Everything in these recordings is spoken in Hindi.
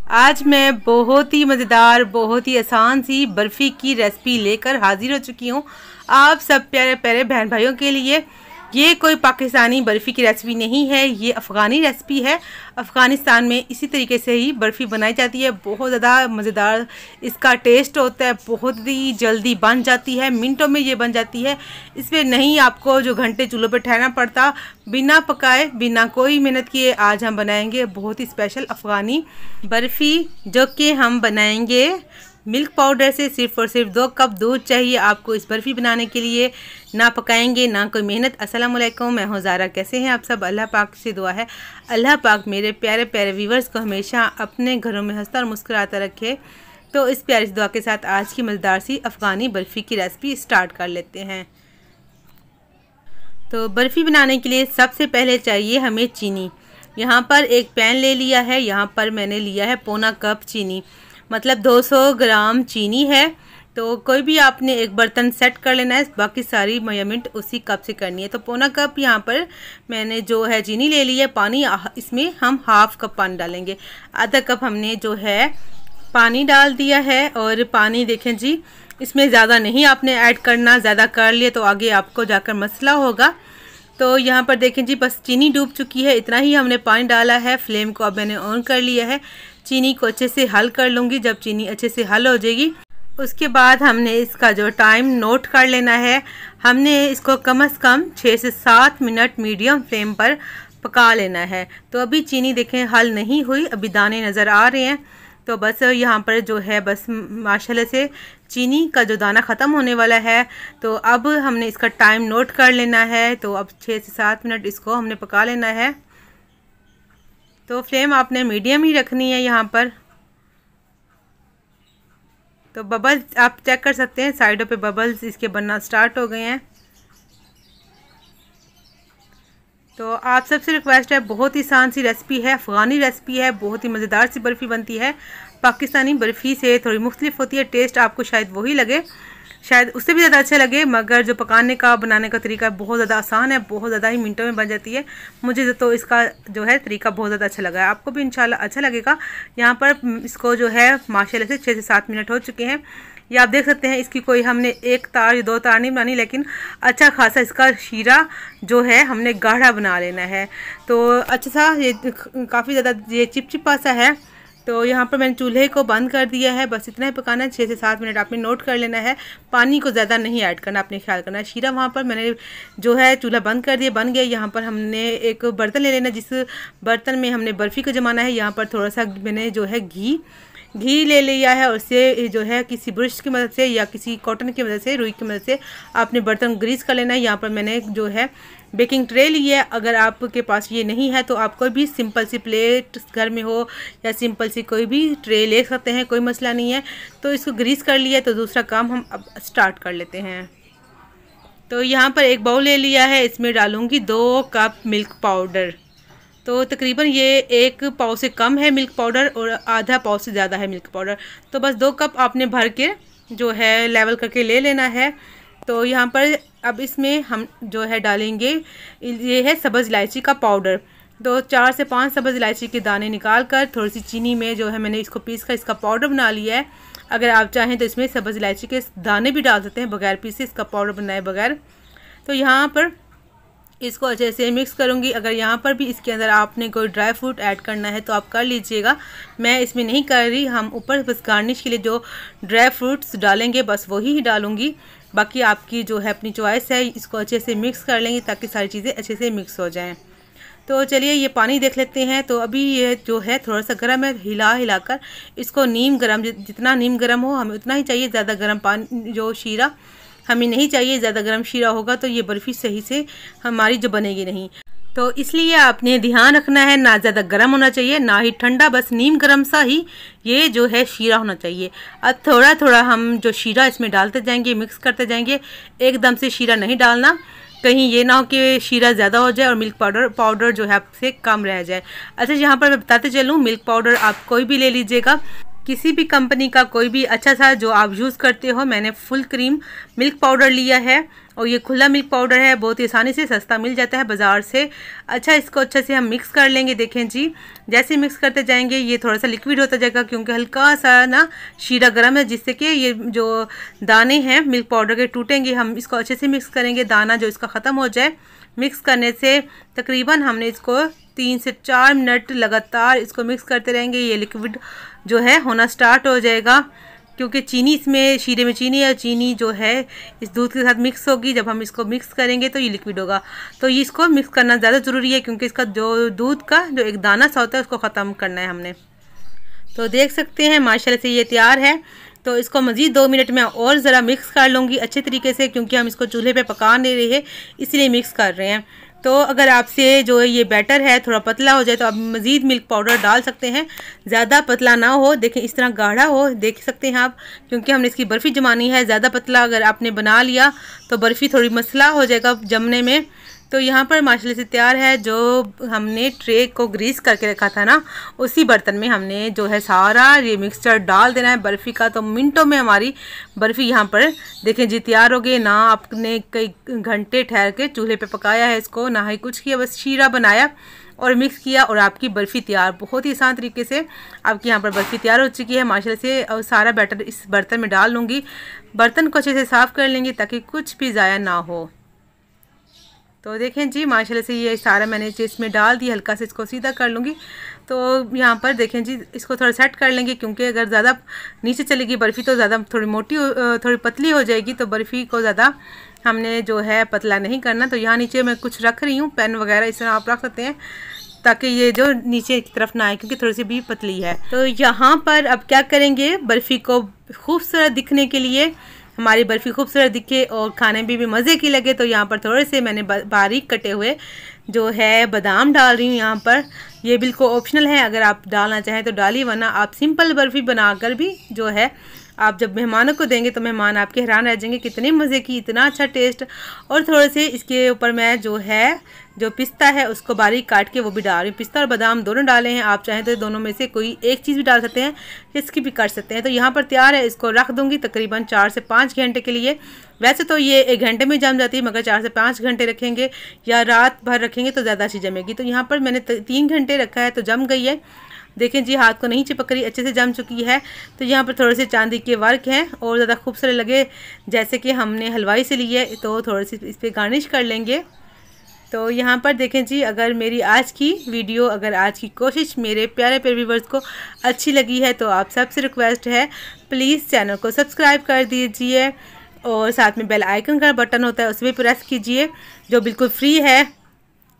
आज मैं बहुत ही मज़ेदार, बहुत ही आसान सी बर्फ़ी की रेसिपी लेकर हाजिर हो चुकी हूँ आप सब प्यारे प्यारे बहन भाइयों के लिए। ये कोई पाकिस्तानी बर्फ़ी की रेसिपी नहीं है, ये अफ़गानी रेसिपी है। अफ़गानिस्तान में इसी तरीके से ही बर्फ़ी बनाई जाती है। बहुत ज़्यादा मज़ेदार इसका टेस्ट होता है, बहुत ही जल्दी बन जाती है, मिनटों में ये बन जाती है। इसमें नहीं आपको जो घंटे चूल्हों पर ठहरना पड़ता, बिना पकाए बिना कोई मेहनत किए आज हम बनाएंगे बहुत ही स्पेशल अफ़गानी बर्फ़ी, जो कि हम बनाएंगे मिल्क पाउडर से। सिर्फ़ और सिर्फ 2 कप दूध चाहिए आपको इस बर्फ़ी बनाने के लिए। ना पकाएंगे ना कोई मेहनत। अस्सलाम वालेकुम, मैं हूँ ज़ारा। कैसे हैं आप सब? अल्लाह पाक से दुआ है अल्लाह पाक मेरे प्यारे प्यारे व्यूवर्स को हमेशा अपने घरों में हंसता और मुस्कुराता रखे। तो इस प्यारी सी दुआ के साथ आज की मज़ेदार सी अफ़गानी बर्फ़ी की रेसिपी स्टार्ट कर लेते हैं। तो बर्फ़ी बनाने के लिए सबसे पहले चाहिए हमें चीनी। यहाँ पर एक पैन ले लिया है, यहाँ पर मैंने लिया है पौना कप चीनी, मतलब 200 ग्राम चीनी है। तो कोई भी आपने एक बर्तन सेट कर लेना है, बाकी सारी मेजरमेंट उसी कप से करनी है। तो पौना कप यहाँ पर मैंने जो है चीनी ले ली है। पानी इसमें हम हाफ कप पानी डालेंगे। आधा कप हमने जो है पानी डाल दिया है। और पानी देखें जी, इसमें ज़्यादा नहीं आपने ऐड करना, ज़्यादा कर लिए तो आगे आपको जाकर मसला होगा। तो यहाँ पर देखें जी, बस चीनी डूब चुकी है, इतना ही हमने पानी डाला है। फ्लेम को अब मैंने ऑन कर लिया है। चीनी को अच्छे से हल कर लूँगी। जब चीनी अच्छे से हल हो जाएगी उसके बाद हमने इसका जो टाइम नोट कर लेना है। हमने इसको कम से कम 6 से 7 मिनट मीडियम फ्लेम पर पका लेना है। तो अभी चीनी देखें हल नहीं हुई, अभी दाने नज़र आ रहे हैं। तो बस यहाँ पर जो है बस माशाल्लाह से चीनी का जो दाना ख़त्म होने वाला है। तो अब हमने इसका टाइम नोट कर लेना है। तो अब 6 से 7 मिनट इसको हमने पका लेना है। तो फ्लेम आपने मीडियम ही रखनी है यहाँ पर। तो बबल्स आप चेक कर सकते हैं, साइडों पे बबल्स इसके बनना स्टार्ट हो गए हैं। तो आप सबसे रिक्वेस्ट है, बहुत ही आसान सी रेसिपी है, अफ़गानी रेसिपी है, बहुत ही मज़ेदार सी बर्फ़ी बनती है। पाकिस्तानी बर्फ़ी से थोड़ी मुख्तलिफ होती है, टेस्ट आपको शायद वही लगे, शायद उससे भी ज़्यादा अच्छा लगे, मगर जो पकाने का बनाने का तरीका बहुत ज़्यादा आसान है, बहुत ज़्यादा ही मिनटों में बन जाती है। मुझे तो इसका जो है तरीका बहुत ज़्यादा अच्छा लगा है, आपको भी इंशाल्लाह अच्छा लगेगा। यहाँ पर इसको जो है माशाल्लाह से 6 से 7 मिनट हो चुके हैं। ये आप देख सकते हैं, इसकी कोई हमने 1 तार या 2 तार नहीं बनानी, लेकिन अच्छा खासा इसका शीरा जो है हमने गाढ़ा बना लेना है। तो अच्छा सा ये काफ़ी ज़्यादा ये चिपचिपा सा है। तो यहाँ पर मैंने चूल्हे को बंद कर दिया है। बस इतना ही पकाना है, 6 से 7 मिनट आपने नोट कर लेना है। पानी को ज़्यादा नहीं ऐड करना, आपने ख्याल करना है। शीरा वहाँ पर मैंने जो है चूल्हा बंद कर दिया, बन गया। यहाँ पर हमने एक बर्तन ले लेना, जिस बर्तन में हमने बर्फ़ी को जमाना है। यहाँ पर थोड़ा सा मैंने जो है घी ले लिया है, और उससे जो है किसी ब्रश की मदद से या किसी कॉटन की मदद से, रुई की मदद से आपने बर्तन ग्रीस कर लेना है। यहाँ पर मैंने जो है बेकिंग ट्रे ली है। अगर आपके पास ये नहीं है तो आप कोई भी सिंपल सी प्लेट घर में हो या सिंपल सी कोई भी ट्रे ले सकते हैं, कोई मसला नहीं है। तो इसको ग्रीस कर लिया, तो दूसरा काम हम अब स्टार्ट कर लेते हैं। तो यहाँ पर एक बाउल ले लिया है, इसमें डालूँगी 2 कप मिल्क पाउडर। तो तकरीबन ये 1 पाव से कम है मिल्क पाउडर, और आधा पाव से ज़्यादा है मिल्क पाउडर। तो बस 2 कप आपने भर के जो है लेवल करके ले लेना है। तो यहाँ पर अब इसमें हम जो है डालेंगे, ये है सब्ज़ इलायची का पाउडर। तो 4 से 5 सब्ज़ इलायची के दाने निकाल कर थोड़ी सी चीनी में जो है मैंने इसको पीस कर इसका पाउडर बना लिया है। अगर आप चाहें तो इसमें सब्ज़ इलायची के दाने भी डाल सकते हैं, बगैर पीसे इसका पाउडर बनाए बगैर। तो यहाँ पर इसको अच्छे से मिक्स करूँगी। अगर यहाँ पर भी इसके अंदर आपने कोई ड्राई फ्रूट ऐड करना है तो आप कर लीजिएगा, मैं इसमें नहीं कर रही। हम ऊपर बस गार्निश के लिए जो ड्राई फ्रूट्स डालेंगे बस वही ही डालूँगी, बाकी आपकी जो है अपनी चॉइस है। इसको अच्छे से मिक्स कर लेंगे ताकि सारी चीज़ें अच्छे से मिक्स हो जाएँ। तो चलिए ये पानी देख लेते हैं। तो अभी ये जो है थोड़ा सा गर्म है, हिला कर इसको नीम गर्म, जितना नीम गर्म हो हमें उतना ही चाहिए। ज़्यादा गर्म पानी जो शीरा हमें नहीं चाहिए, ज़्यादा गर्म शीरा होगा तो ये बर्फ़ी सही से हमारी जो बनेगी नहीं। तो इसलिए आपने ध्यान रखना है, ना ज़्यादा गर्म होना चाहिए ना ही ठंडा, बस नीम गर्म सा ही ये जो है शीरा होना चाहिए। अब थोड़ा थोड़ा हम जो शीरा इसमें डालते जाएंगे, मिक्स करते जाएंगे, एकदम से शीरा नहीं डालना, कहीं ये ना हो कि शीरा ज़्यादा हो जाए और मिल्क पाउडर जो है आपसे कम रह जाए। अच्छा, यहाँ पर मैं बताते चलूँ, मिल्क पाउडर आप कोई भी ले लीजिएगा। किसी भी कंपनी का कोई भी अच्छा सा जो आप यूज़ करते हो। मैंने फुल क्रीम मिल्क पाउडर लिया है और ये खुला मिल्क पाउडर है, बहुत ही आसानी से सस्ता मिल जाता है बाज़ार से। अच्छा, इसको अच्छे से हम मिक्स कर लेंगे। देखें जी, जैसे मिक्स करते जाएंगे ये थोड़ा सा लिक्विड होता जाएगा, क्योंकि हल्का सा ना शीरा गर्म है, जिससे कि ये जो दाने हैं मिल्क पाउडर के टूटेंगे। हम इसको अच्छे से मिक्स करेंगे, दाना जो इसका ख़त्म हो जाए। मिक्स करने से तकरीबन हमने इसको 3 से 4 मिनट लगातार इसको मिक्स करते रहेंगे। ये लिक्विड जो है होना स्टार्ट हो जाएगा, क्योंकि चीनी इसमें, शीरे में चीनी है, चीनी जो है इस दूध के साथ मिक्स होगी। जब हम इसको मिक्स करेंगे तो ये लिक्विड होगा। तो ये इसको मिक्स करना ज़्यादा ज़रूरी है, क्योंकि इसका जो दूध का जो एक दाना सा होता है उसको ख़त्म करना है हमने। तो देख सकते हैं माशाल्लाह से ये तैयार है। तो इसको मज़ीद 2 मिनट में और ज़रा मिक्स कर लूँगी अच्छे तरीके से, क्योंकि हम इसको चूल्हे पे पका नहीं रहे हैं, इसलिए मिक्स कर रहे हैं। तो अगर आपसे जो ये बैटर है थोड़ा पतला हो जाए तो आप मज़ीद मिल्क पाउडर डाल सकते हैं। ज़्यादा पतला ना हो, देखें इस तरह गाढ़ा हो, देख सकते हैं आप, क्योंकि हमने इसकी बर्फ़ी जमानी है। ज़्यादा पतला अगर आपने बना लिया तो बर्फ़ी थोड़ी मसला हो जाएगा जमने में। तो यहाँ पर माशाल्लाह से तैयार है। जो हमने ट्रे को ग्रीस करके रखा था ना, उसी बर्तन में हमने जो है सारा ये मिक्सचर डाल देना है बर्फ़ी का। तो मिनटों में हमारी बर्फ़ी यहाँ पर देखें जी तैयार हो गई। ना आपने कई घंटे ठहर के चूल्हे पे पकाया है इसको, ना ही कुछ किया, बस शीरा बनाया और मिक्स किया और आपकी बर्फ़ी तैयार। बहुत ही आसान तरीके से आपकी यहाँ पर बर्फ़ी तैयार हो चुकी है माशाल्लाह से। और सारा बैटर इस बर्तन में डाल लूँगी। बर्तन को अच्छे से साफ़ कर लेंगे ताकि कुछ भी ज़ाया ना हो। तो देखें जी माशाल्लाह से ये सारा मैंने इसमें डाल दिया। हल्का से इसको सीधा कर लूँगी। तो यहाँ पर देखें जी, इसको थोड़ा सेट कर लेंगे, क्योंकि अगर ज़्यादा नीचे चलेगी बर्फ़ी तो ज़्यादा थोड़ी मोटी थोड़ी पतली हो जाएगी। तो बर्फ़ी को ज़्यादा हमने जो है पतला नहीं करना। तो यहाँ नीचे मैं कुछ रख रही हूँ, पेन वगैरह इस तरह आप रख सकते हैं, ताकि ये जो नीचे की तरफ ना आए, क्योंकि थोड़ी सी भी पतली है। तो यहाँ पर अब क्या करेंगे, बर्फ़ी को खूबसूरत दिखने के लिए, हमारी बर्फ़ी खूबसूरत दिखे और खाने में भी मज़े की लगे, तो यहाँ पर थोड़े से मैंने बारीक कटे हुए जो है बादाम डाल रही हूँ यहाँ पर। ये बिल्कुल ऑप्शनल है, अगर आप डालना चाहें तो डालिए, वरना आप सिंपल बर्फ़ी बनाकर भी जो है आप जब मेहमानों को देंगे तो मेहमान आपके हैरान रह जाएंगे, कितने मज़े की, इतना अच्छा टेस्ट। और थोड़े से इसके ऊपर मैं जो है जो पिस्ता है उसको बारीक काट के वो भी डाल रही हूँ। पिस्ता और बादाम दोनों डाले हैं, आप चाहें तो दोनों में से कोई एक चीज़ भी डाल सकते हैं, इसकी भी कर सकते हैं। तो यहाँ पर तैयार है, इसको रख दूँगी तकरीबन 4 से 5 घंटे के लिए। वैसे तो ये 1 घंटे में जम जाती है, मगर 4 से 5 घंटे रखेंगे या रात भर रखेंगे तो ज़्यादा अच्छी जमेगी। तो यहाँ पर मैंने 3 घंटे रखा है तो जम गई है। देखें जी, हाथ को नहीं चिपक रही, अच्छे से जम चुकी है। तो यहाँ पर थोड़े से चांदी के वर्क हैं और ज़्यादा खूबसूरत लगे, जैसे कि हमने हलवाई से लिए, तो थोड़े से इस पर गार्निश कर लेंगे। तो यहाँ पर देखें जी, अगर मेरी आज की वीडियो, अगर आज की कोशिश मेरे प्यारे प्यारे व्यूवर्स को अच्छी लगी है तो आप सबसे रिक्वेस्ट है प्लीज़ चैनल को सब्सक्राइब कर दीजिए और साथ में बेल आइकन का बटन होता है उस पर प्रेस कीजिए, जो बिल्कुल फ्री है।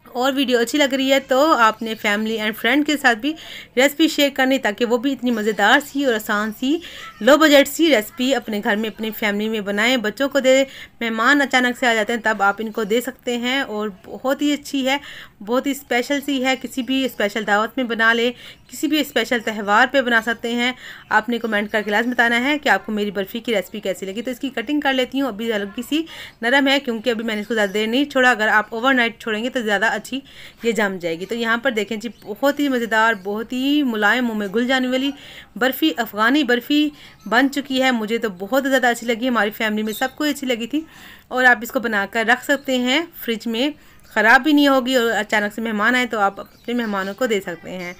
और वीडियो अच्छी लग रही है तो आपने फैमिली एंड फ्रेंड के साथ भी रेसिपी शेयर करनी, ताकि वो भी इतनी मज़ेदार सी और आसान सी लो बजट सी रेसिपी अपने घर में अपनी फैमिली में बनाएं, बच्चों को दे। मेहमान अचानक से आ जाते हैं तब आप इनको दे सकते हैं, और बहुत ही अच्छी है, बहुत ही स्पेशल सी है। किसी भी स्पेशल दावत में बना ले, किसी भी स्पेशल त्यौहार पे बना सकते हैं। आपने कमेंट करके लाजमी बताना है कि आपको मेरी बर्फ़ी की रेसिपी कैसी लगी। तो इसकी कटिंग कर लेती हूँ, अभी हल्की सी नरम है क्योंकि अभी मैंने इसको ज़्यादा देर नहीं छोड़ा। अगर आप ओवरनाइट छोड़ेंगे तो ज़्यादा अच्छी ये जम जाएगी। तो यहाँ पर देखें जी, बहुत ही मज़ेदार, बहुत ही मुलायम, मुँह में घुल जाने वाली बर्फ़ी, अफ़गानी बर्फ़ी बन चुकी है। मुझे तो बहुत ज़्यादा अच्छी लगी, हमारी फैमिली में सबको अच्छी लगी थी। और आप इसको बनाकर रख सकते हैं फ्रिज में, ख़राब भी नहीं होगी, और अचानक से मेहमान आए तो आप अपने मेहमानों को दे सकते हैं।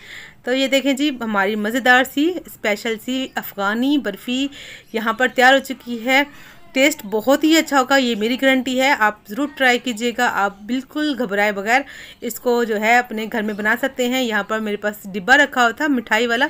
तो ये देखें जी, हमारी मज़ेदार सी स्पेशल सी अफ़गानी बर्फ़ी यहाँ पर तैयार हो चुकी है। टेस्ट बहुत ही अच्छा होगा, ये मेरी गारंटी है। आप ज़रूर ट्राई कीजिएगा, आप बिल्कुल घबराए बगैर इसको जो है अपने घर में बना सकते हैं। यहाँ पर मेरे पास डिब्बा रखा हुआ था मिठाई वाला,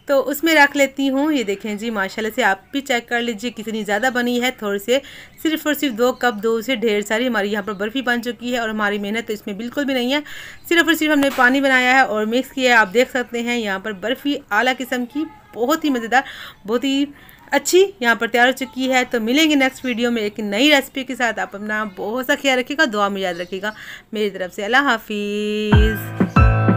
तो उसमें रख लेती हूँ। ये देखें जी, माशाल्लाह से आप भी चेक कर लीजिए कितनी ज़्यादा बनी है। थोड़े से सिर्फ और सिर्फ 2 कप, 2 से ढेर सारी हमारी यहाँ पर बर्फ़ी बन चुकी है। और हमारी मेहनत तो इसमें बिल्कुल भी नहीं है, सिर्फ और सिर्फ हमने पानी बनाया है और मिक्स किया है। आप देख सकते हैं यहाँ पर बर्फ़ी आला किस्म की, बहुत ही मज़ेदार, बहुत ही अच्छी यहाँ पर तैयार हो चुकी है। तो मिलेंगे नेक्स्ट वीडियो में एक नई रेसिपी के साथ। आप अपना बहुत सा ख्याल रखिएगा, दुआ में याद रखिएगा। मेरी तरफ से अल्लाह हाफिज़।